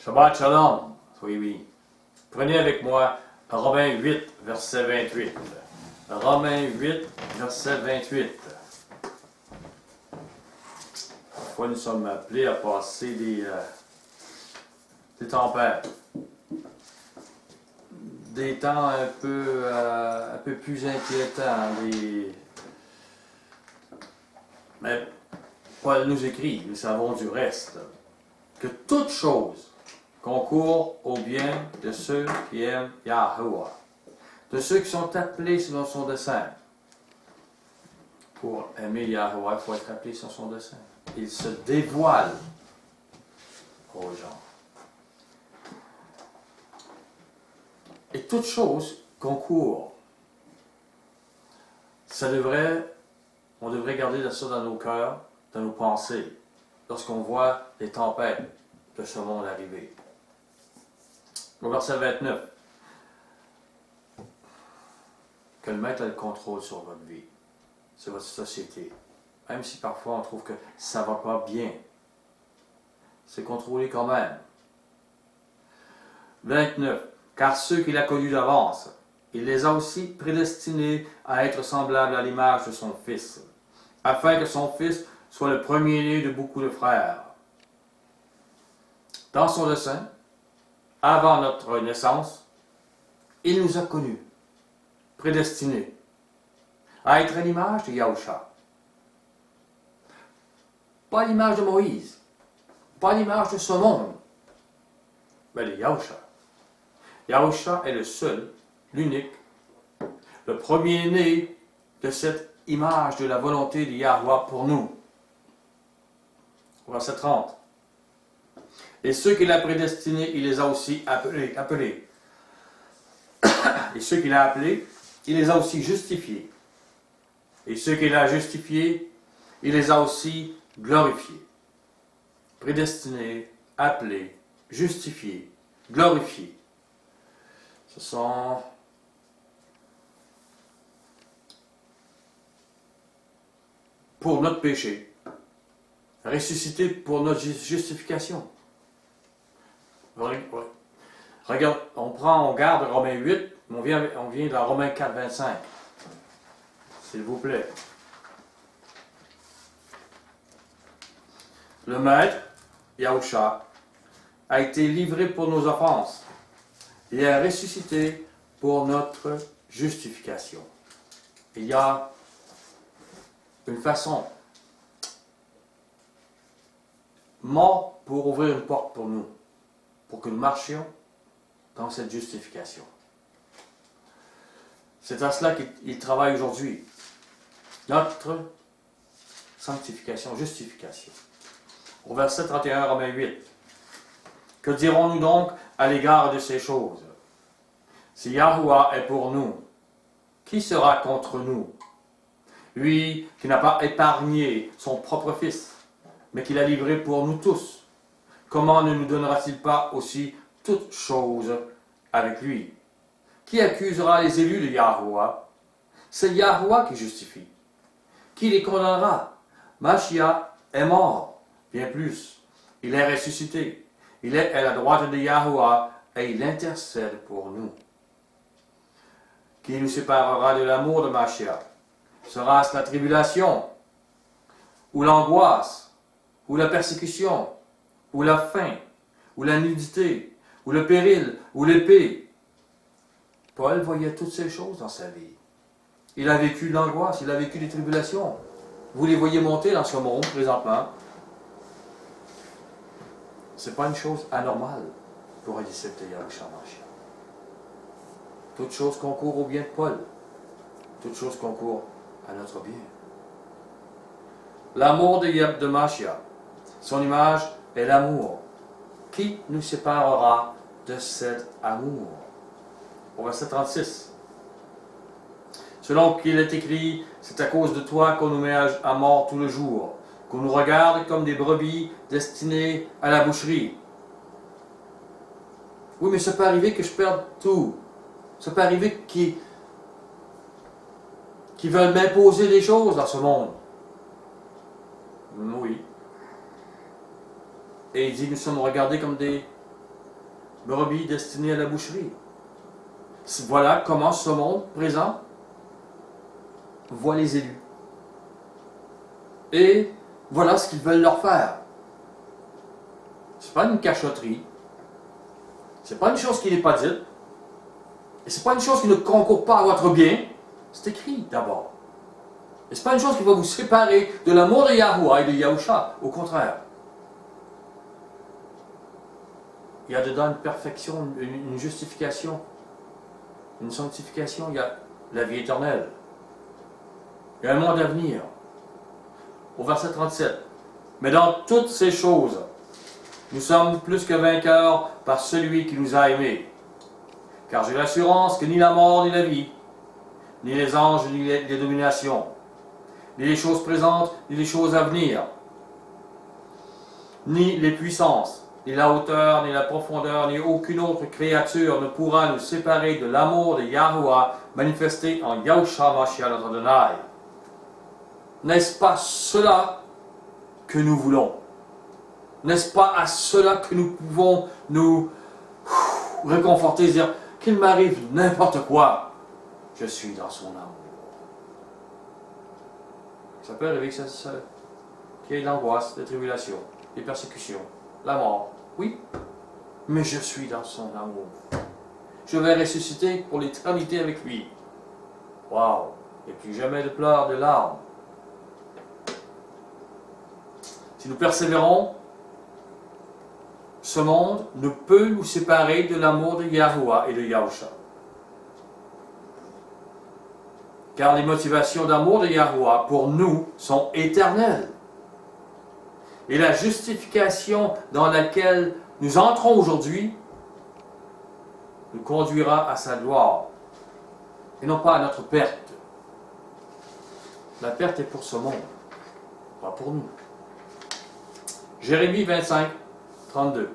Shabbat Shalom, soyez bénis. Prenez avec moi Romains 8, verset 28. Romains 8, verset 28. Parfois, nous sommes appelés à passer des tempêtes, des temps un peu plus inquiétants. Mais Paul nous écrit, nous savons du reste, que toute chose concourt au bien de ceux qui aiment Yahuwah, de ceux qui sont appelés selon son dessein. Pour aimer Yahuwah, il faut être appelé sur son dessein. Il se dévoile aux gens. Et toute chose concourt. On devrait garder ça dans nos cœurs, dans nos pensées, lorsqu'on voit les tempêtes de ce monde arriver. Au verset 29, que le maître a le contrôle sur votre vie, sur votre société. Même si parfois on trouve que ça ne va pas bien, c'est contrôlé quand même. 29, car ceux qu'il a connus d'avance, il les a aussi prédestinés à être semblables à l'image de son Fils, afin que son Fils soit le premier-né de beaucoup de frères. Dans son dessein, avant notre naissance, il nous a connus, prédestinés à être à l'image de Yahusha. Pas l'image de Moïse, pas l'image de ce monde, mais de Yahusha. Yahusha est le seul, l'unique, le premier-né de cette image de la volonté de Yahweh pour nous. Verset 30. Et ceux qu'il a prédestinés, il les a aussi appelés. Et ceux qu'il a appelés, il les a aussi justifiés. Et ceux qu'il a justifiés, il les a aussi glorifiés. Prédestinés, appelés, justifiés, glorifiés. Ce sont pour notre péché, ressuscités pour notre justification. Regarde, on garde Romains 8, on vient dans Romains 4, 25. S'il vous plaît. Le Maître, Yahusha, a été livré pour nos offenses et a ressuscité pour notre justification. Il y a une façon, mort pour ouvrir une porte pour nous, pour que nous marchions dans cette justification. C'est à cela qu'il travaille aujourd'hui. Notre sanctification, justification. Au verset 31, Romains 8. Que dirons-nous donc à l'égard de ces choses? Si Yahuwah est pour nous, qui sera contre nous? Lui qui n'a pas épargné son propre Fils, mais qui l'a livré pour nous tous, comment ne nous donnera-t-il pas aussi toutes choses avec lui? Qui accusera les élus de Yahuwah? C'est Yahuwah qui justifie. Qui les condamnera? Mashiach est mort, bien plus. Il est ressuscité. Il est à la droite de Yahuwah et il intercède pour nous. Qui nous séparera de l'amour de Mashiach? Sera-ce la tribulation, ou l'angoisse, ou la persécution, ou la faim, ou la nudité, ou le péril, ou l'épée? Paul voyait toutes ces choses dans sa vie. Il a vécu l'angoisse, il a vécu les tribulations. Vous les voyez monter dans ce monde présentement. Ce n'est pas une chose anormale pour un disciple de Yahushua Mashiach. Toute chose concourt au bien de Paul. Toute chose concourt à notre bien. L'amour de Mashiach, son image est l'amour. Qui nous séparera de cet amour? Au verset 36. Selon qu'il est écrit, c'est à cause de toi qu'on nous met à mort tout le jour, qu'on nous regarde comme des brebis destinées à la boucherie. Oui, mais ça peut arriver que je perde tout. Ça peut arriver qu'ils veulent m'imposer des choses dans ce monde. Oui. Et il dit, nous sommes regardés comme des brebis destinées à la boucherie. Voilà comment ce monde présent voit les élus. Et voilà ce qu'ils veulent leur faire. Ce n'est pas une cachotterie. Ce n'est pas une chose qui n'est pas dite. Et ce n'est pas une chose qui ne concourt pas à votre bien. C'est écrit d'abord. Et ce n'est pas une chose qui va vous séparer de l'amour de Yahuwah et de Yahusha. Au contraire. Il y a dedans une perfection, une justification, une sanctification. Il y a la vie éternelle. Il y a un monde à venir. Au verset 37. Mais dans toutes ces choses, nous sommes plus que vainqueurs par celui qui nous a aimés. Car j'ai l'assurance que ni la mort ni la vie, ni les anges ni les dominations, ni les choses présentes ni les choses à venir, ni les puissances, ni la hauteur, ni la profondeur, ni aucune autre créature ne pourra nous séparer de l'amour de Yahuwah manifesté en Yahusha Mashiach notre Adonai. N'est-ce pas cela que nous voulons? N'est-ce pas à cela que nous pouvons nous réconforter, dire qu'il m'arrive n'importe quoi, je suis dans son amour. Ça peut arriver que ça qu'il y ait de l'angoisse, des tribulations, des persécutions, la mort, oui, mais je suis dans son amour. Je vais ressusciter pour l'éternité avec lui. Waouh! Et plus jamais de pleurs, de larmes. Si nous persévérons, ce monde ne peut nous séparer de l'amour de Yahuwah et de Yahusha. Car les motivations d'amour de Yahuwah pour nous sont éternelles. Et la justification dans laquelle nous entrons aujourd'hui nous conduira à sa gloire et non pas à notre perte. La perte est pour ce monde, pas pour nous. Jérémie 25, 32.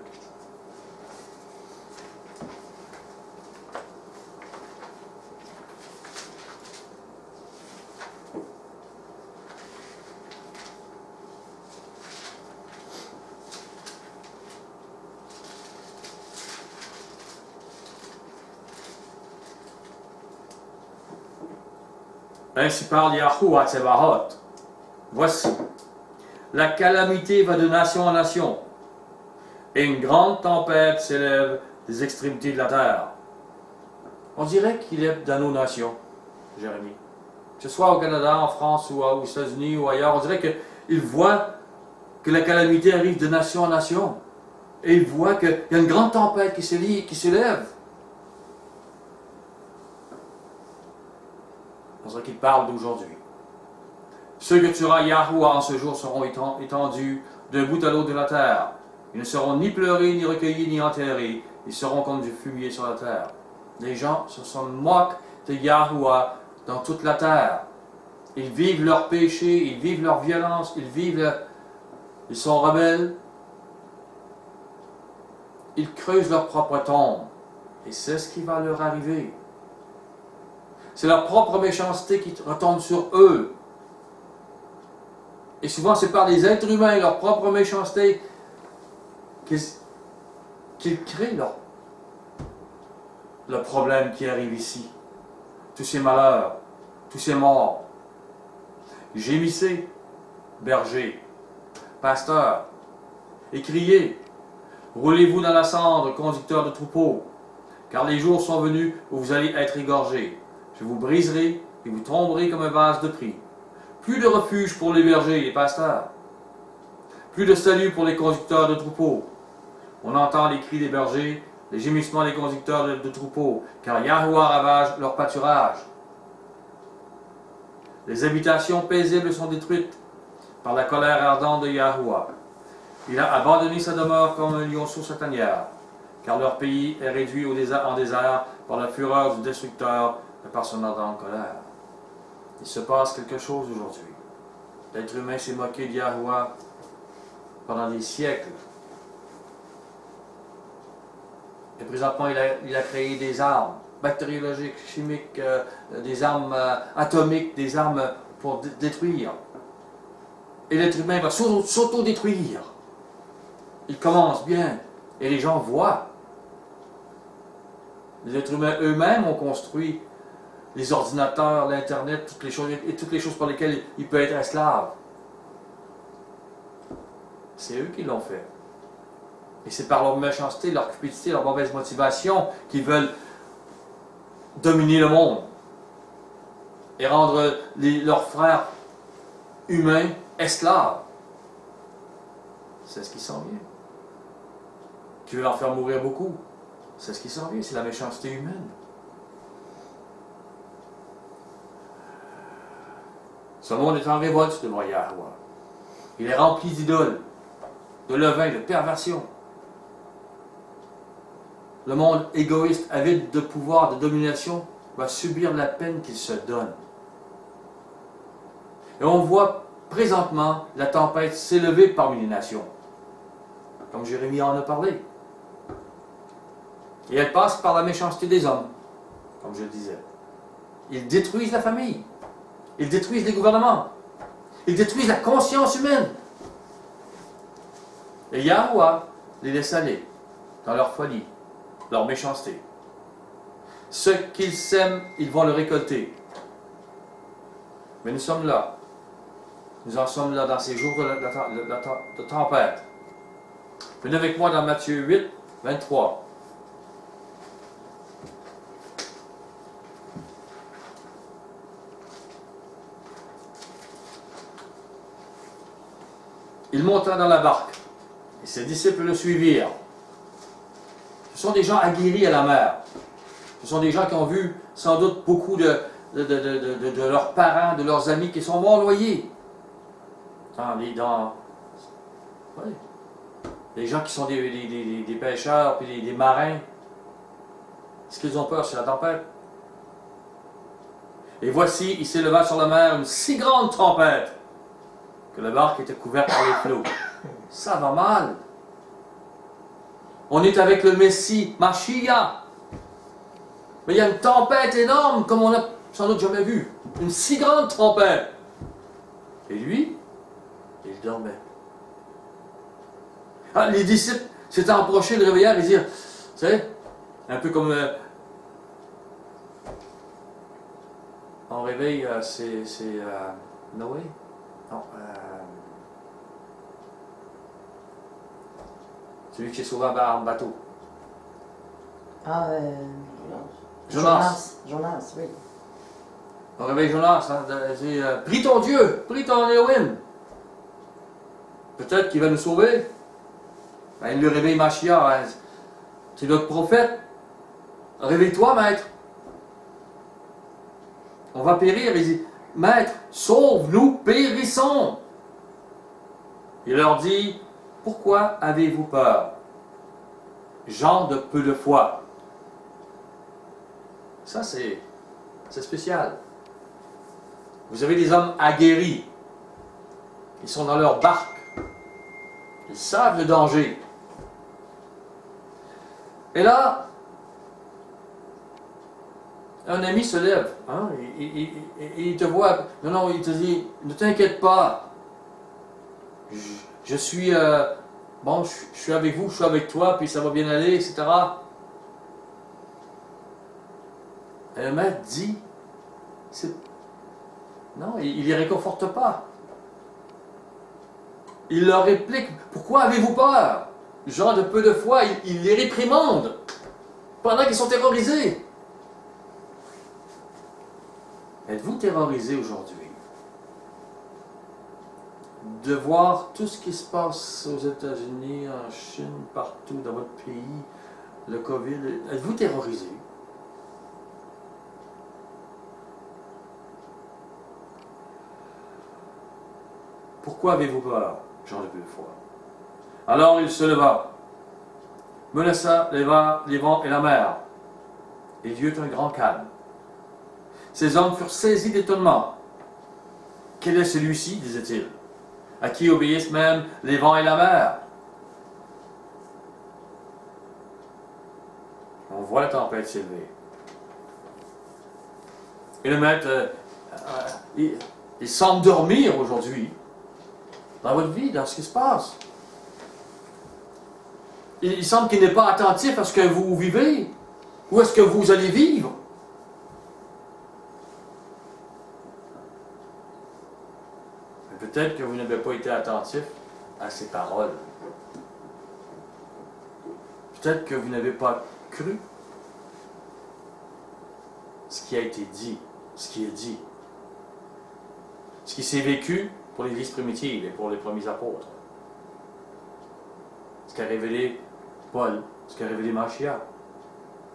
Ainsi parle Yahuwah Tsebaot. Voici, la calamité va de nation en nation, et une grande tempête s'élève des extrémités de la terre. On dirait qu'il est dans nos nations, Jérémie. Que ce soit au Canada, en France ou aux États-Unis ou ailleurs, on dirait qu'il voit que la calamité arrive de nation en nation. Et il voit qu'il y a une grande tempête qui s'élève. On dirait qu'il parle d'aujourd'hui. Ceux que tuera Yahuwah en ce jour seront étendus d'un bout à l'autre de la terre. Ils ne seront ni pleurés, ni recueillis, ni enterrés. Ils seront comme du fumier sur la terre. Les gens se moquent de Yahuwah dans toute la terre. Ils vivent leurs péchés, ils vivent leur violence, ils sont rebelles. Ils creusent leur propre tombe. Et c'est ce qui va leur arriver. C'est leur propre méchanceté qui retombe sur eux. Et souvent, c'est par les êtres humains, leur propre méchanceté, qu'ils créent le problème qui arrive ici. Tous ces malheurs, tous ces morts. Gémissez, bergers, pasteurs, et criez. Roulez-vous dans la cendre, conducteurs de troupeaux, car les jours sont venus où vous allez être égorgés. Je vous briserai et vous tomberez comme un vase de prix. Plus de refuge pour les bergers et les pasteurs. Plus de salut pour les conducteurs de troupeaux. On entend les cris des bergers, les gémissements des conducteurs de troupeaux, car Yahuwah ravage leur pâturage. Les habitations paisibles sont détruites par la colère ardente de Yahuwah. Il a abandonné sa demeure comme un lion sous sa tanière, car leur pays est réduit en désert par la fureur du destructeur et par son ardente colère. Il se passe quelque chose aujourd'hui. L'être humain s'est moqué de Yahuwah pendant des siècles. Et présentement, il a créé des armes bactériologiques, chimiques, des armes atomiques, des armes pour détruire. Et l'être humain va s'auto-détruire. Il commence bien. Et les gens voient. Les êtres humains eux-mêmes ont construit les ordinateurs, l'Internet, toutes les choses pour lesquelles ils peuvent être esclaves. C'est eux qui l'ont fait. Et c'est par leur méchanceté, leur cupidité, leur mauvaise motivation qu'ils veulent dominer le monde et rendre leurs frères humains esclaves. C'est ce qui s'en vient. Qui veut en faire mourir beaucoup. C'est ce qui s'en vient, c'est la méchanceté humaine. Ce monde est en révolte devant Yahweh. Il est rempli d'idoles, de levain, de perversion. Le monde égoïste, avide de pouvoir, de domination, va subir la peine qu'il se donne. Et on voit présentement la tempête s'élever parmi les nations, comme Jérémie en a parlé. Et elle passe par la méchanceté des hommes, comme je le disais. Ils détruisent la famille. Ils détruisent les gouvernements. Ils détruisent la conscience humaine. Et Yahweh les laisse aller dans leur folie, leur méchanceté. Ce qu'ils sèment, ils vont le récolter. Mais nous sommes là. Nous en sommes là dans ces jours de tempête. Venez avec moi dans Matthieu 8, 23. Il monta dans la barque, et ses disciples le suivirent. Ce sont des gens aguerris à la mer. Ce sont des gens qui ont vu sans doute beaucoup de leurs parents, de leurs amis qui sont morts noyés. Oui. Les gens qui sont des pêcheurs, puis des marins. Ce qu'ils ont peur, c'est la tempête. Et voici, il s'éleva sur la mer une si grande tempête que la barque était couverte par les flots. Ça va mal. On est avec le Messie, Mashiach. Mais il y a une tempête énorme, comme on n'a sans doute jamais vu. Une si grande tempête. Et lui, il dormait. Ah, les disciples s'étaient approchés, le réveillèrent et dirent, vous savez, un peu comme on réveille, c'est Noé. Non, celui qui est sauvé en bateau. Ah, Jonas, oui. On réveille Jonas, hein, prie ton Dieu, prie ton Elohim. Peut-être qu'il va nous sauver. Ben, il le réveille Mashiach. Hein. C'est notre prophète. Réveille-toi, maître. On va périr. Il dit, maître, sauve-nous, périssons. Il leur dit, pourquoi avez-vous peur? Gens de peu de foi. Ça, c'est spécial. Vous avez des hommes aguerris. Ils sont dans leur barque. Ils savent le danger. Et là, un ami se lève. Hein, il te voit. Non, il te dit, ne t'inquiète pas. Je suis... bon, je suis avec vous, je suis avec toi, puis ça va bien aller, etc. Et le maître dit, non, il ne les réconforte pas. Il leur réplique, pourquoi avez-vous peur? Gens de peu de foi, il les réprimande pendant qu'ils sont terrorisés. Êtes-vous terrorisés aujourd'hui de voir tout ce qui se passe aux États-Unis, en Chine, partout dans votre pays, le COVID? Êtes-vous terrorisés? Pourquoi avez-vous peur, gens de peu de foi? Alors il se leva, menaça les vents et la mer, et Dieu eut un grand calme. Ces hommes furent saisis d'étonnement. Quel est celui-ci, disait-il, à qui obéissent même les vents et la mer? On voit la tempête s'élever. Et le maître, il semble dormir aujourd'hui, dans votre vie, dans ce qui se passe. Il semble qu'il n'est pas attentif à ce que vous vivez. Où est-ce que vous allez vivre? Mais peut-être que vous n'avez pas été attentif à ces paroles. Peut-être que vous n'avez pas cru ce qui a été dit, ce qui est dit, ce qui s'est vécu pour l'Église primitive et pour les premiers apôtres. Ce qu'a révélé Paul, ce qu'a révélé Machia.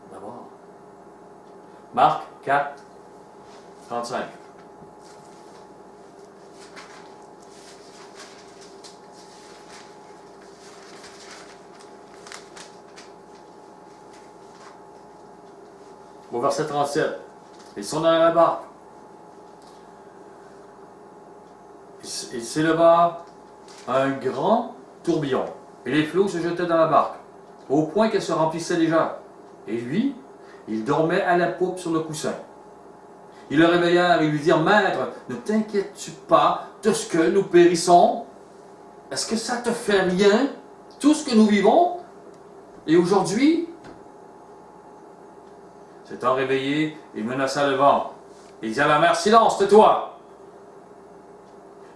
D'abord. Marc 4, 35. Au verset 37, ils sont dans la barque. Il s'éleva un grand tourbillon, et les flots se jetaient dans la barque, au point qu'elle se remplissait déjà. Et lui, il dormait à la poupe sur le coussin. Ils le réveillèrent et lui dirent, Maître, ne t'inquiètes-tu pas de ce que nous périssons? Est-ce que ça te fait rien, tout ce que nous vivons? Et aujourd'hui, s'étant réveillé, il menaça le vent. Il dit à la mer, silence, tais-toi!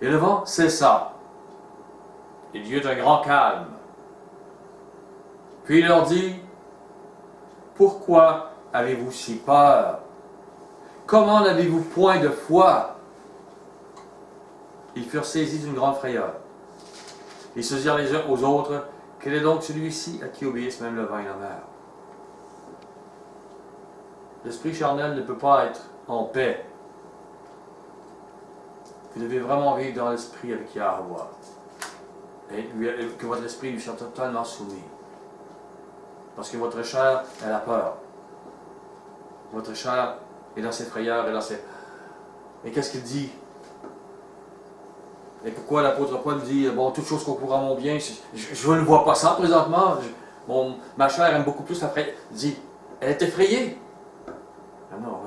Et le vent cessa. Il y eut un grand calme. Puis il leur dit, pourquoi avez-vous si peur? Comment n'avez-vous point de foi? Ils furent saisis d'une grande frayeur. Ils se dirent les uns aux autres, quel est donc celui-ci à qui obéissent même le vent et la mer? L'esprit charnel ne peut pas être en paix. Vous devez vraiment vivre dans l'esprit avec Yahuwah. Et que votre esprit lui soit totalement soumis. Parce que votre chair, elle a peur. Votre chair est dans ses frayeurs et dans ses... Et qu'est-ce qu'il dit? Et pourquoi l'apôtre Paul dit, bon, toute chose concourt à mon bien, je ne vois pas ça présentement. Ma chair aime beaucoup plus la frayeur. Il dit, elle est effrayée. Ah non,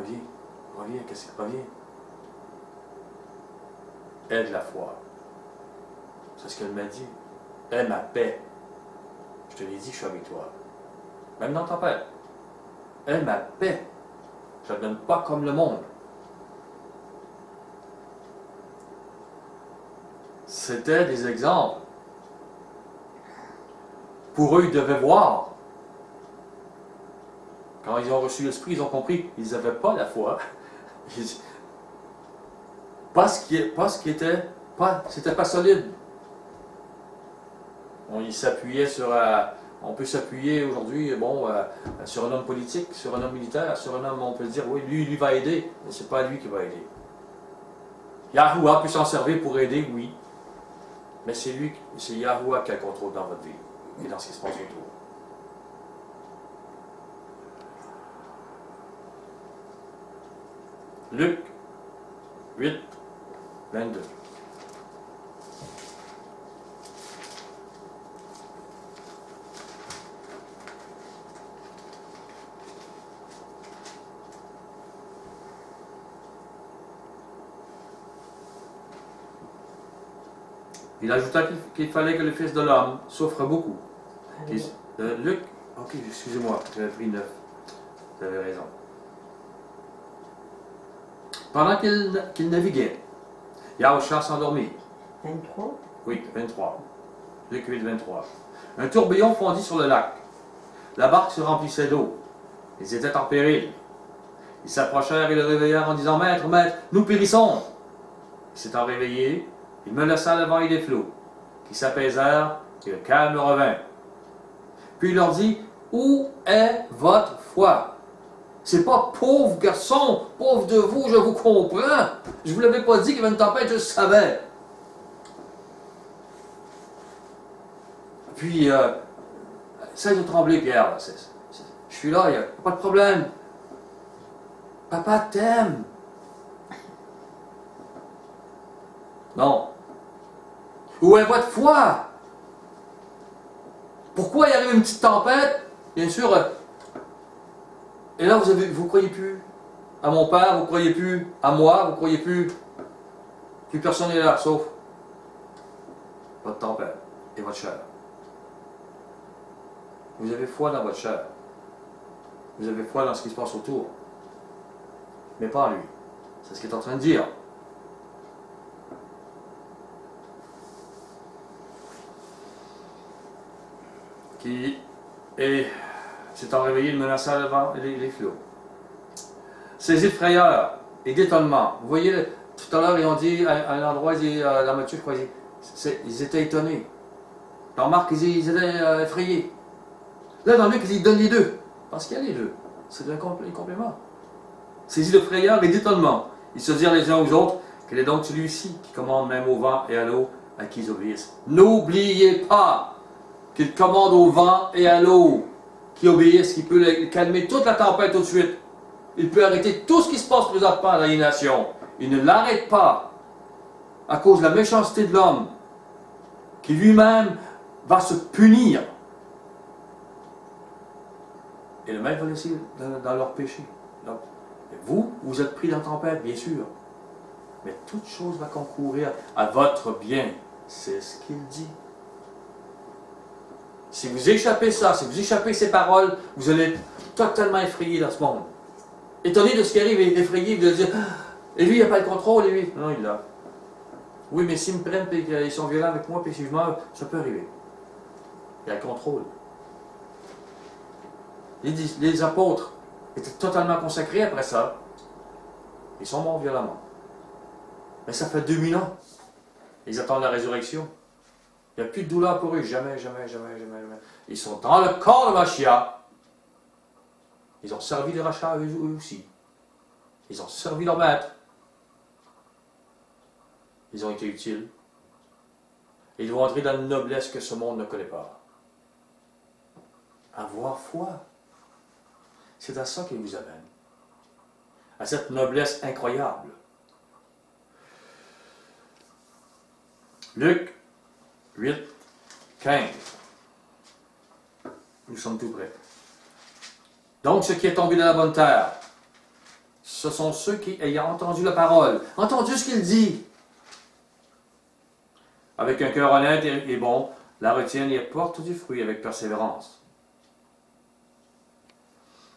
reviens, qu'est-ce que reviens? Aie de la foi. C'est ce qu'elle m'a dit. Aie ma paix. Je te l'ai dit, je suis avec toi. Même dans ta paix. Aie ma paix. Je ne la donne pas comme le monde. C'était des exemples. Pour eux, ils devaient voir. Quand ils ont reçu l'Esprit, ils ont compris. Ils n'avaient pas la foi. C'était pas solide. On s'appuyait sur... on peut s'appuyer aujourd'hui, bon, sur un homme politique, sur un homme militaire, sur un homme, on peut dire, oui, lui va aider, mais c'est pas lui qui va aider. Yahuwah peut s'en servir pour aider, oui, mais c'est Yahuwah qui a le contrôle dans votre vie et dans ce qui se passe autour. Luc 8, 22. Il ajouta qu'il fallait que le Fils de l'homme souffre beaucoup. Luc, ok, excusez-moi, j'avais pris 9. Vous avez raison. Pendant qu'il naviguait, Yahushua s'endormit. 23? Oui, 23. Luc 8, 23. Un tourbillon fondit sur le lac. La barque se remplissait d'eau. Ils étaient en péril. Ils s'approchèrent et le réveillèrent en disant, Maître, Maître, nous périssons. Il s'étant réveillé, il menaça le vent et les flots, qui s'apaisèrent et le calme revint. Puis il leur dit, où est votre foi? C'est pas pauvre garçon, pauvre de vous, je vous comprends. Je vous l'avais pas dit qu'il y avait une tempête, je le savais. Puis, cesse de trembler, Pierre. Là, je suis là, il n'y a pas de problème. Papa t'aime. Non. Où est votre foi? Pourquoi il arrive une petite tempête? Bien sûr, et là vous croyez plus à mon père, vous croyez plus à moi, vous croyez plus personne n'est là, sauf votre tempête et votre chair. Vous avez foi dans votre chair. Vous avez foi dans ce qui se passe autour. Mais pas en lui. C'est ce qu'il est en train de dire. Qui s'étant réveillé, il menaça le vent et les flots. Saisi de frayeur et d'étonnement. Vous voyez, tout à l'heure, ils ont dit, à un endroit, dans Matthieu, je crois, ils étaient étonnés. On remarque qu'ils étaient effrayés. Là, dans Luc, il donne les deux. Parce qu'il y a les deux. C'est un complément. Saisi de frayeur et d'étonnement. Ils se dirent les uns aux autres, quel est donc celui-ci qui commande même au vent et à l'eau à qui ils obéissent. N'oubliez pas qu'il commande au vent et à l'eau qui obéissent, qu'il peut calmer toute la tempête tout de suite. Il peut arrêter tout ce qui se passe présentement dans les nations. Il ne l'arrête pas à cause de la méchanceté de l'homme qui lui-même va se punir. Et le maître va laisser dans leur péché. Donc, vous êtes pris dans la tempête, bien sûr. Mais toute chose va concourir à votre bien. C'est ce qu'il dit. Si vous échappez ça, si vous échappez ces paroles, vous allez être totalement effrayé dans ce monde. Étonné de ce qui arrive, et effrayé, vous allez dire, et lui, il n'a pas le contrôle, et lui. Non, il l'a. Oui, mais s'ils me prennent et qu'ils sont violents avec moi, puis si je meurs, ça peut arriver. Il a le contrôle. Les apôtres étaient totalement consacrés après ça. Ils sont morts violemment. Mais ça fait 2000 ans. Ils attendent la résurrection. Il n'y a plus de douleur pour eux. Jamais, jamais, jamais, jamais, jamais. Ils sont dans le corps de Mashiach. Ils ont servi les rachats eux aussi. Ils ont servi leur maître. Ils ont été utiles. Et ils vont entrer dans une noblesse que ce monde ne connaît pas. Avoir foi. C'est à ça qu'il vous amène. À cette noblesse incroyable. Luc 8, 15. Nous sommes tout prêts. Donc, ce qui est tombé dans la bonne terre, ce sont ceux qui, ayant entendu la parole, entendu ce qu'il dit, avec un cœur honnête et bon, la retiennent et apportent du fruit avec persévérance.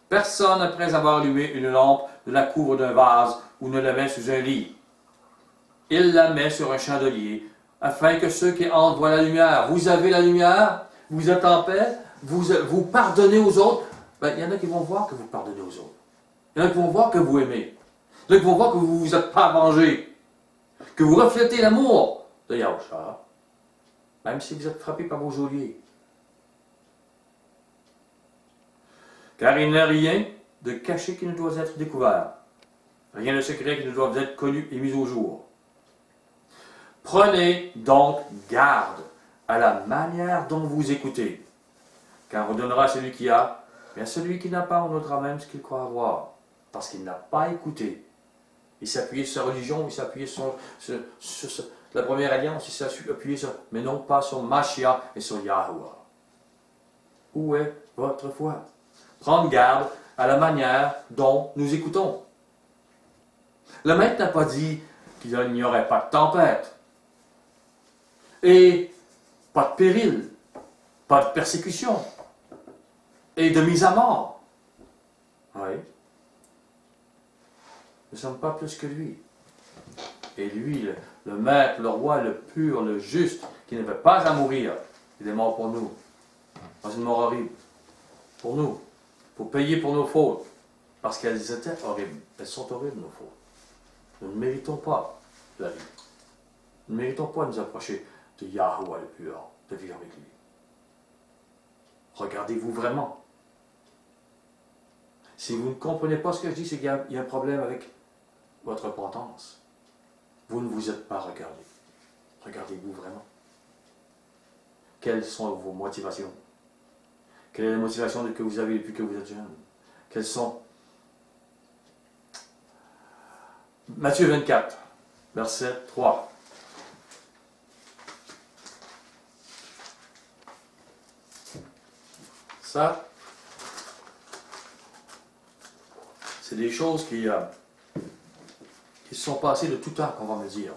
Personne, après avoir allumé une lampe, ne la couvre d'un vase ou ne la met sous un lit. Il la met sur un chandelier, afin que ceux qui entrent voient la lumière. Vous avez la lumière, vous êtes en paix, vous pardonnez aux autres. Ben, il y en a qui vont voir que vous pardonnez aux autres. Il y en a qui vont voir que vous aimez. Il y en a qui vont voir que vous ne vous êtes pas vengé. Que vous reflétez l'amour de Yahushua, même si vous êtes frappé par vos geôliers. Car il n'y a rien de caché qui ne doit être découvert. Rien de secret qui ne doit être connu et mis au jour. Prenez donc garde à la manière dont vous écoutez. Car on donnera à celui qui a, et à celui qui n'a pas, on donnera même ce qu'il croit avoir. Parce qu'il n'a pas écouté. Il s'appuyait sur sa religion, il s'appuyait sur la première alliance, il s'appuyait sur, mais non pas sur Mashiach et sur Yahuwah. Où est votre foi? Prendre garde à la manière dont nous écoutons. Le maître n'a pas dit qu'il n'y aurait pas de tempête, et pas de péril, pas de persécution, et de mise à mort. Oui. Nous ne sommes pas plus que lui. Et lui, le maître, le roi, le pur, le juste, qui ne veut pas à mourir, il est mort pour nous. Dans une mort horrible. Pour nous. Pour payer pour nos fautes. Parce qu'elles étaient horribles. Elles sont horribles, nos fautes. Nous ne méritons pas la vie. Nous ne méritons pas de nous approcher de Yahuwah le pur, de vivre avec lui. Regardez-vous vraiment. Si vous ne comprenez pas ce que je dis, c'est qu'il y a un problème avec votre repentance. Vous ne vous êtes pas regardé. Regardez-vous vraiment. Quelles sont vos motivations? Quelle est la motivation que vous avez depuis que vous êtes jeune? Quelles sont? Matthieu 24, verset 3. Ça, c'est des choses qui se sont passées de tout temps, qu'on va me dire.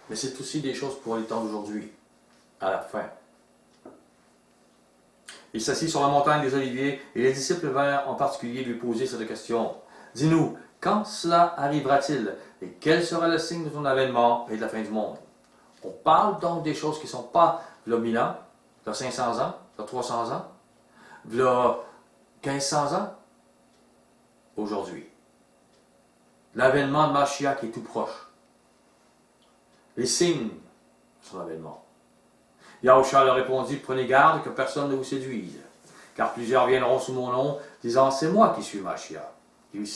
Mais c'est aussi des choses pour les temps d'aujourd'hui, à la fin. Il s'assit sur la montagne des Oliviers et les disciples vinrent en particulier lui poser cette question. Dis-nous, quand cela arrivera-t-il et quel sera le signe de ton avènement et de la fin du monde? On parle donc des choses qui ne sont pas là 1000 ans, là 500 ans, là 300 ans, là 1500 ans, aujourd'hui. L'avènement de Mashiach est tout proche. Les signes de son avènement. Yahushua leur répondit, prenez garde que personne ne vous séduise, car plusieurs viendront sous mon nom, disant, c'est moi qui suis Mashiach. Ils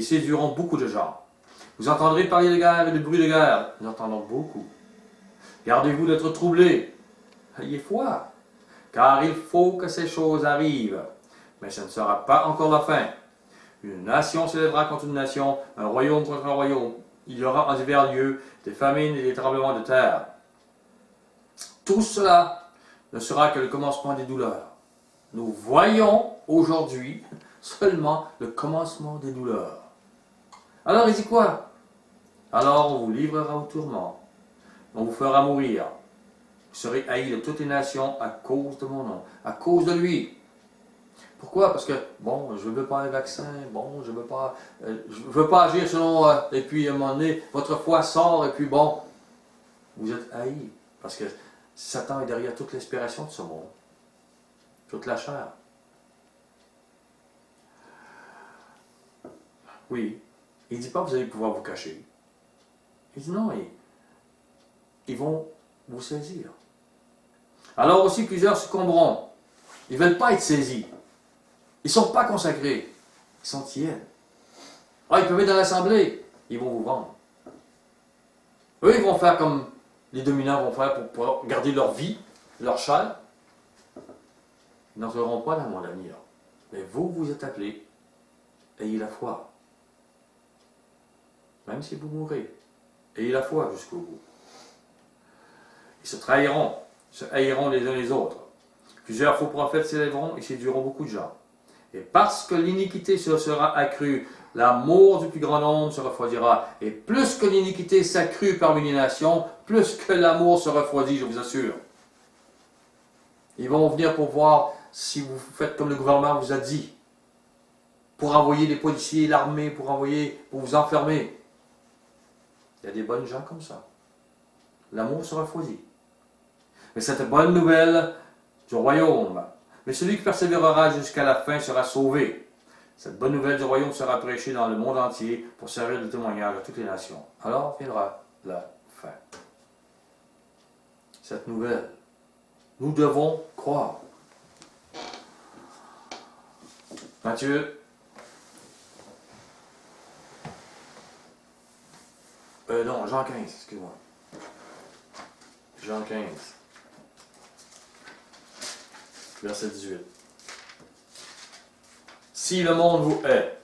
séduiront beaucoup de gens. Vous entendrez parler de guerre et de bruit de guerre. Nous entendons beaucoup. Gardez-vous d'être troublés. Ayez foi, car il faut que ces choses arrivent. Mais ce ne sera pas encore la fin. Une nation s'élèvera contre une nation, un royaume contre un royaume. Il y aura en divers lieux des famines et des tremblements de terre. Tout cela ne sera que le commencement des douleurs. Nous voyons aujourd'hui seulement le commencement des douleurs. Alors il dit quoi? Alors on vous livrera au tourment. On vous fera mourir. Vous serez haïs de toutes les nations à cause de mon nom, à cause de lui. Pourquoi? Parce que, bon, je ne veux pas un vaccin, bon, je ne veux pas agir selon... et puis, à un moment donné, votre foi sort, et puis, bon, vous êtes haïs. Parce que Satan est derrière toute l'inspiration de ce monde. Toute la chair. Oui. Il ne dit pas que vous allez pouvoir vous cacher. Il dit non, ils vont vous saisir. Alors aussi, plusieurs succomberont. Ils ne veulent pas être saisis. Ils ne sont pas consacrés. Ils sont tièdes. Ah, ils peuvent être dans l'assemblée. Ils vont vous vendre. Eux, ils vont faire comme les dominants vont faire pour garder leur vie, leur chair. Ils n'entreront pas dans le monde à venir. Mais vous, vous êtes appelés. Ayez la foi. Même si vous mourrez. Ayez la foi jusqu'au bout. Ils se trahiront, se haïront les uns les autres. Plusieurs faux prophètes s'élèveront et séduiront beaucoup de gens. Et parce que l'iniquité se sera accrue, l'amour du plus grand nombre se refroidira. Et plus que l'iniquité s'accrue parmi les nations, plus que l'amour se refroidit, je vous assure. Ils vont venir pour voir si vous faites comme le gouvernement vous a dit. Pour envoyer les policiers, l'armée, pour vous enfermer. Il y a des bonnes gens comme ça. L'amour se refroidit. Mais cette bonne nouvelle du royaume, mais celui qui persévérera jusqu'à la fin sera sauvé. Cette bonne nouvelle du royaume sera prêchée dans le monde entier pour servir de témoignage à toutes les nations. Alors viendra la fin. Cette nouvelle, nous devons croire. Matthieu, non, Jean 15, excuse-moi. Jean 15, verset 18. Si le monde vous hait,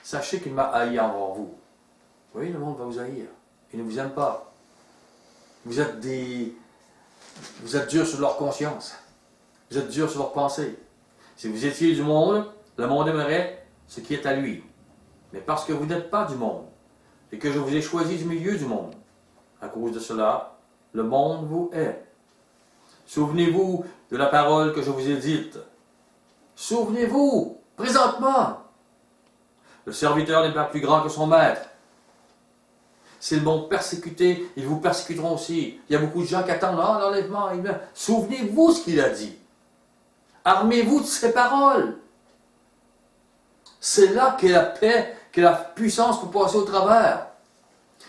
sachez qu'il m'a haï envers vous. Oui, le monde va vous haïr. Il ne vous aime pas. Vous êtes durs sur leur conscience. Vous êtes durs sur leur pensée. Si vous étiez du monde, le monde aimerait ce qui est à lui. Mais parce que vous n'êtes pas du monde, et que je vous ai choisi du milieu du monde, à cause de cela, le monde vous hait. Souvenez-vous de la parole que je vous ai dite. Souvenez-vous, présentement. Le serviteur n'est pas plus grand que son maître. S'ils m'ont persécuté, ils vous persécuteront aussi. Il y a beaucoup de gens qui attendent l'enlèvement. Souvenez-vous ce qu'il a dit. Armez-vous de ses paroles. C'est là qu'est la paix, qu'est la puissance pour passer au travers.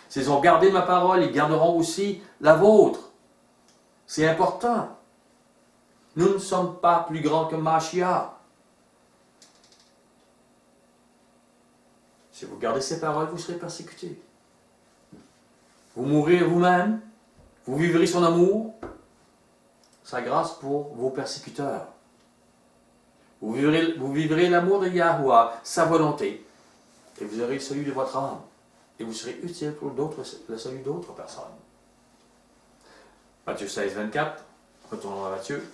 S'ils ont gardé ma parole, ils garderont aussi la vôtre. C'est important. Nous ne sommes pas plus grands que Mashiach. Si vous gardez ses paroles, vous serez persécutés. Vous mourrez vous-même, vous vivrez son amour, sa grâce pour vos persécuteurs. Vous vivrez l'amour de Yahuwah, sa volonté, et vous aurez celui de votre âme, et vous serez utile pour le salut d'autres personnes. Matthieu 16, 24, retournons à Matthieu.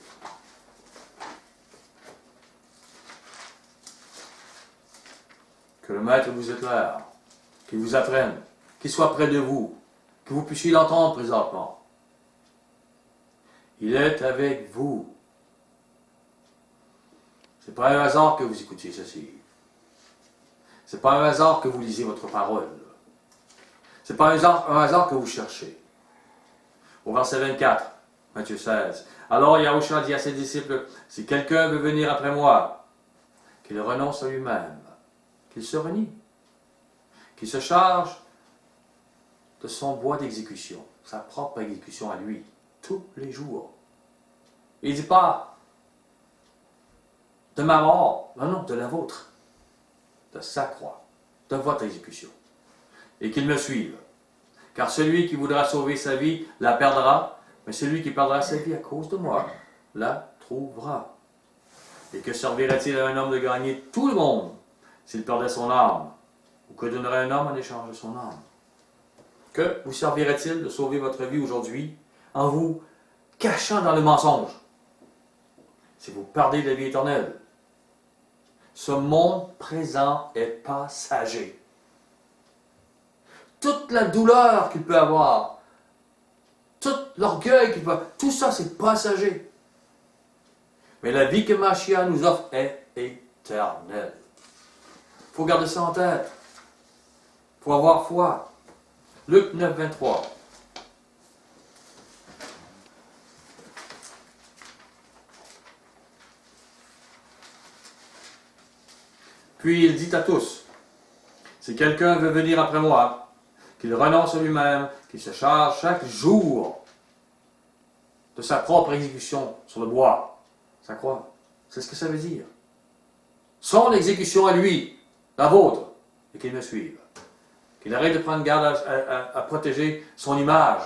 Que le Maître vous éclaire, qu'il vous apprenne, qu'il soit près de vous, que vous puissiez l'entendre présentement. Il est avec vous. C'est pas un hasard que vous écoutiez ceci. C'est pas un hasard que vous lisez votre parole. C'est pas un hasard que vous cherchez. Au verset 24, Matthieu 16. Alors Yahushua dit à ses disciples, si quelqu'un veut venir après moi, qu'il renonce à lui-même, qu'il se renie, qu'il se charge de son bois d'exécution, sa propre exécution à lui, tous les jours. Il ne dit pas de ma mort, non, de la vôtre, de sa croix, de votre exécution, et qu'il me suive. Car celui qui voudra sauver sa vie la perdra, mais celui qui perdra sa vie à cause de moi la trouvera. Et que servirait-il à un homme de gagner tout le monde s'il perdait son âme? Ou que donnerait un homme en échange de son âme? Que vous servirait-il de sauver votre vie aujourd'hui en vous cachant dans le mensonge? Si vous perdez la vie éternelle, ce monde présent est passager. Toute la douleur qu'il peut avoir, tout l'orgueil qu'il peut avoir, tout ça c'est passager. Mais la vie que Mashiach nous offre est éternelle. Il faut garder ça en tête. Il faut avoir foi. Luc 9, 23. Puis il dit à tous, si quelqu'un veut venir après moi, qu'il renonce à lui-même, qu'il se charge chaque jour de sa propre exécution sur le bois. Ça croit. C'est ce que ça veut dire. Son exécution à lui, la vôtre, et qu'il me suive. Qu'il arrête de prendre garde à protéger son image,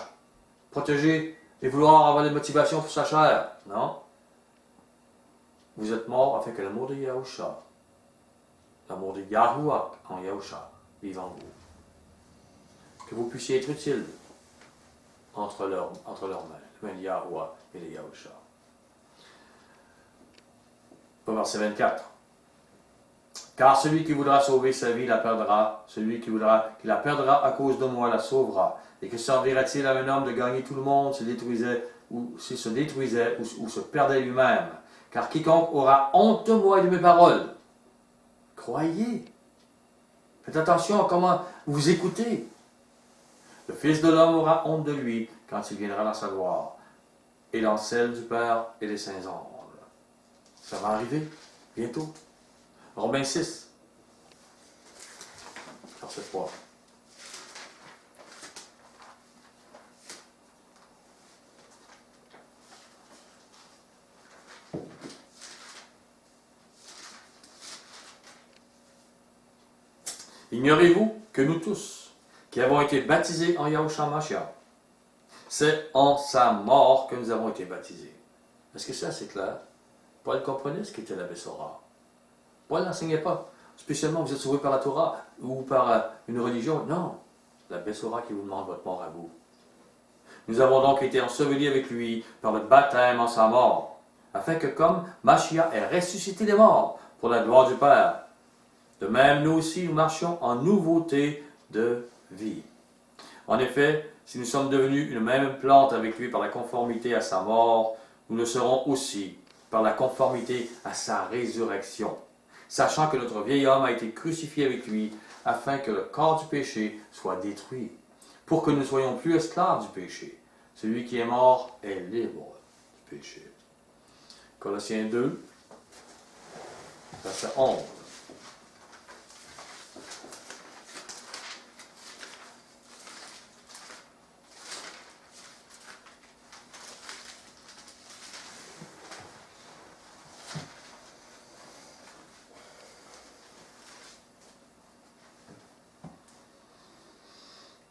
protéger et vouloir avoir des motivations pour sa chair. Non. Vous êtes mort afin que l'amour de Yahushua, l'amour de Yahuwah en Yahushua, vive en vous. Que vous puissiez être utile entre leurs mains, le Yahuwah et le Yahushua. Verset 24. Car celui qui voudra sauver sa vie la perdra, celui qui la perdra à cause de moi la sauvera. Et que servira-t-il à un homme de gagner tout le monde s'il se détruisait ou se perdait lui-même? Car quiconque aura honte de moi et de mes paroles, croyez. Faites attention à comment vous écoutez. Le Fils de l'homme aura honte de lui quand il viendra dans sa gloire, et dans celle du Père et des saints anges. Ça va arriver bientôt. Romains 6, verset 3. Ignorez-vous que nous tous, qui avons été baptisés en Yahushua Mashiach, c'est en sa mort que nous avons été baptisés. Est-ce que c'est assez clair? Paul comprenait ce qu'était la Bessora. Paul n'enseignait pas. Spécialement, vous êtes sauvés par la Torah ou par une religion. Non, la Bessora qui vous demande votre mort à vous. Nous avons donc été ensevelis avec lui par le baptême en sa mort, afin que comme Mashiach est ressuscité des morts pour la gloire du Père, de même nous aussi nous marchions en nouveauté de vie. En effet, si nous sommes devenus une même plante avec lui par la conformité à sa mort, nous le serons aussi par la conformité à sa résurrection, sachant que notre vieil homme a été crucifié avec lui, afin que le corps du péché soit détruit, pour que nous ne soyons plus esclaves du péché. Celui qui est mort est libre du péché. Colossiens 2, verset 11.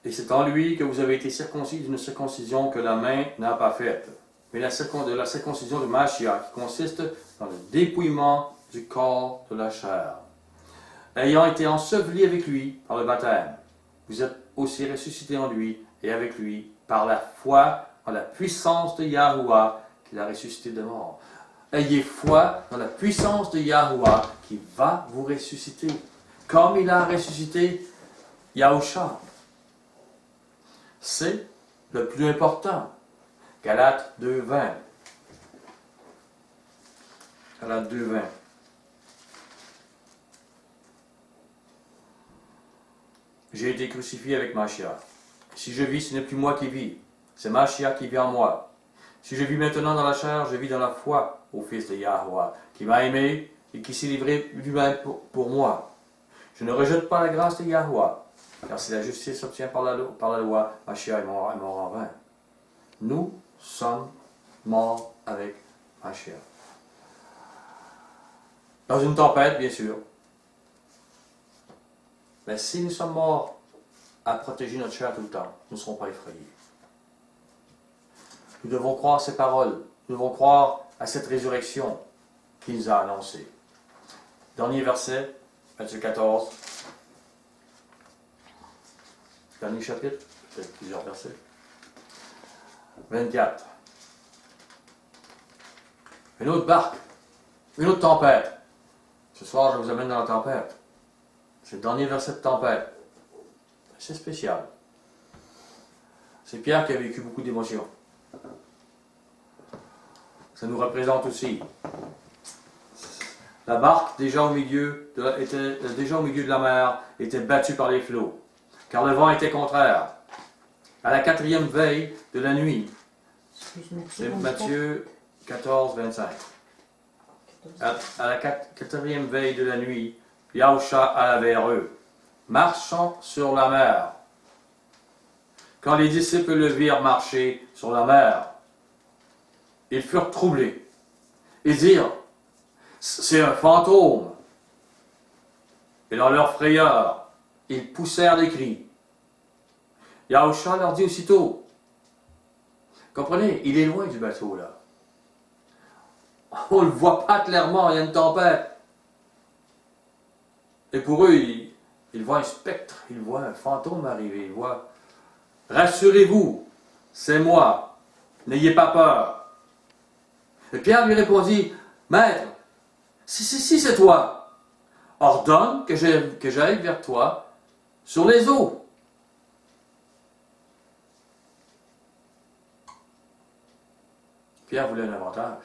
Et c'est en lui que vous avez été circoncis d'une circoncision que la main n'a pas faite, mais de la circoncision de Mashiach, qui consiste dans le dépouillement du corps de la chair. Ayant été ensevelis avec lui par le baptême, vous êtes aussi ressuscités en lui et avec lui par la foi en la puissance de Yahuwah qui l'a ressuscité de mort. Ayez foi dans la puissance de Yahuwah qui va vous ressusciter, comme il a ressuscité Yahushua. C'est le plus important. Galates 2.20. Galates 2.20. j'ai été crucifié avec Mashiach. Si je vis, ce n'est plus moi qui vis, c'est Mashiach qui vit en moi. Si je vis maintenant dans la chair, je vis dans la foi au Fils de Yahweh, qui m'a aimé et qui s'est livré lui-même pour moi. Je ne rejette pas la grâce de Yahweh, car si la justice s'obtient par la loi, Mashiach est mort en vain. Nous sommes morts avec Mashiach. Dans une tempête, bien sûr. Mais si nous sommes morts à protéger notre chair tout le temps, nous ne serons pas effrayés. Nous devons croire ces paroles. Nous devons croire à cette résurrection qu'il nous a annoncée. Dernier verset, Matthieu 14. Dernier chapitre, peut-être plusieurs versets. 24. Une autre barque, une autre tempête. Ce soir, je vous amène dans la tempête. C'est le dernier verset de tempête. C'est spécial. C'est Pierre qui a vécu beaucoup d'émotions. Ça nous représente aussi. La barque, déjà au milieu de la mer, était battue par les flots, car le vent était contraire. À la 4e veille de la nuit, c'est Matthieu 14, 25. À la 4e veille de la nuit, Yahusha alla vers eux, marchant sur la mer. Quand les disciples le virent marcher sur la mer, ils furent troublés et dirent, c'est un fantôme. Et dans leur frayeur, ils poussèrent des cris. Yahusha leur dit aussitôt, comprenez, il est loin du bateau là. On ne le voit pas clairement, il y a une tempête. Et pour eux, ils voient un spectre, ils voient un fantôme arriver, ils voient, rassurez-vous, c'est moi, n'ayez pas peur. Et Pierre lui répondit, Maître, si c'est toi, ordonne que j'aille vers toi sur les eaux. Pierre voulait un avantage.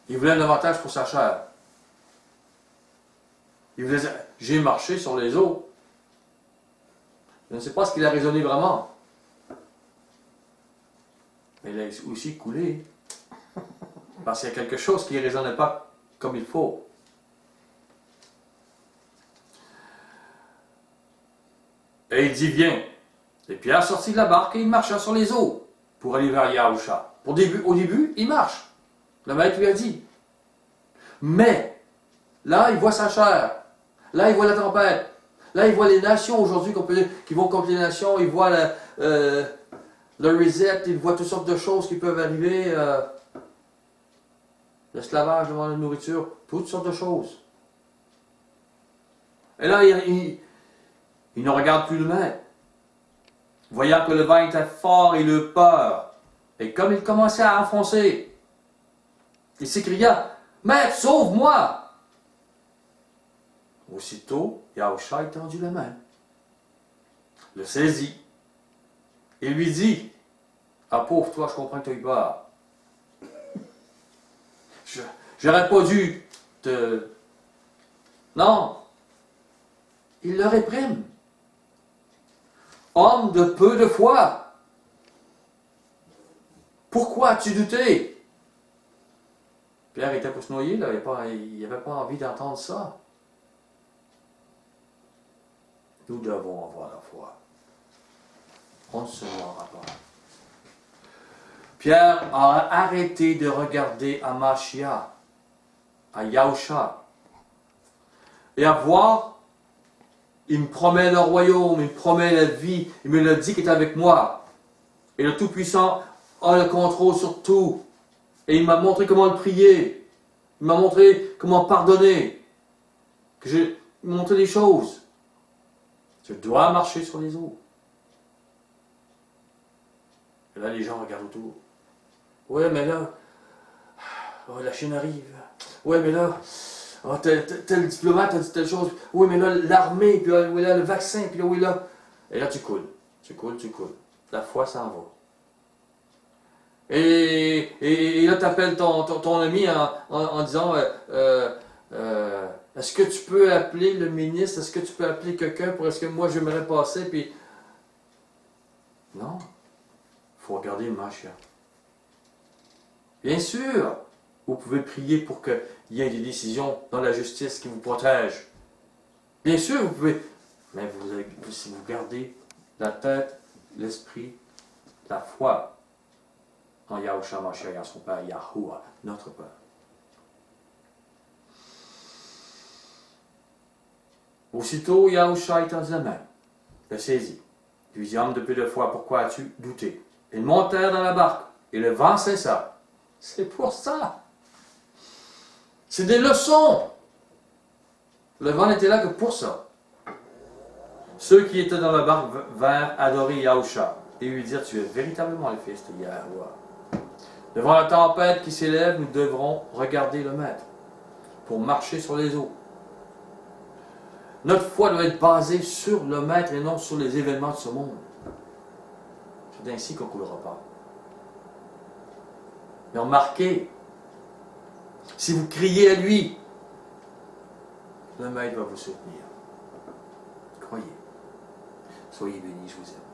Il voulait un avantage pour sa chair. Il voulait dire, j'ai marché sur les eaux. Je ne sais pas ce qu'il a raisonné vraiment. Mais il a aussi coulé. Parce qu'il y a quelque chose qui ne raisonnait pas comme il faut. Et il dit, viens. Et Pierre sortit de la barque et il marcha sur les eaux pour aller vers Yahusha. Au début, il marche. Le maître lui a dit. Mais, là, il voit sa chair. Là, il voit la tempête. Là, il voit les nations aujourd'hui qui vont contre les nations. Il voit le reset. Il voit toutes sortes de choses qui peuvent arriver. L'esclavage devant la nourriture. Toutes sortes de choses. Et là, il ne regarde plus le maître. Voyant que le vent était fort, il eut peur. Et comme il commençait à enfoncer, il s'écria, « Maître, sauve-moi! » Aussitôt, Yahusha étendit la main, le saisit, et lui dit, « Ah pauvre toi, je comprends que tu as eu peur. J'aurais pas dû te... » Non, il le réprime. « Homme de peu de foi, pourquoi as-tu douté? » Pierre était pour se noyer, là, il n'avait pas envie d'entendre ça. Nous devons avoir la foi. On ne se ment pas. Pierre a arrêté de regarder à Mashiach, à Yahusha, et à voir, il me promet le royaume, il me promet la vie, il me l'a dit qu'il est avec moi. Et le Tout-Puissant a le contrôle sur tout. Et il m'a montré comment le prier. Il m'a montré comment pardonner. Il m'a montré des choses. Je dois marcher sur les eaux. Et là, les gens regardent autour. Ouais, mais là, oh, la Chine arrive. Ouais, mais là, oh, tel diplomate a dit telle chose. Oui, mais là, l'armée, puis là, oui, là, le vaccin, puis là, oui, là. Et là, tu coules. Tu coules. La foi s'en va. Et là, tu appelles ton ami en disant Est-ce que tu peux appeler le ministre? Est-ce que tu peux appeler quelqu'un pour est-ce que moi j'aimerais passer? Puis non. Il faut regarder le Mashiach. Bien sûr, vous pouvez prier pour qu'il y ait des décisions dans la justice qui vous protègent. Bien sûr, vous pouvez. Mais si vous gardez la tête, l'esprit, la foi en Yahushua Mashiach, en son Père Yahuwah, notre Père. Aussitôt, Yahushua étendit la main, le saisit. Lui dit, homme de peu de foi, pourquoi as-tu douté? Ils montèrent dans la barque, et le vent cessa. C'est pour ça. C'est des leçons. Le vent n'était là que pour ça. Ceux qui étaient dans la barque vinrent adorer Yahushua et lui dirent, tu es véritablement le fils de Yahuwah. Devant la tempête qui s'élève, nous devrons regarder le Maître pour marcher sur les eaux. Notre foi doit être basée sur le Maître et non sur les événements de ce monde. C'est ainsi qu'on coulera pas. Mais remarquez, si vous criez à lui, le Maître va vous soutenir. Croyez. Soyez bénis, je vous aime.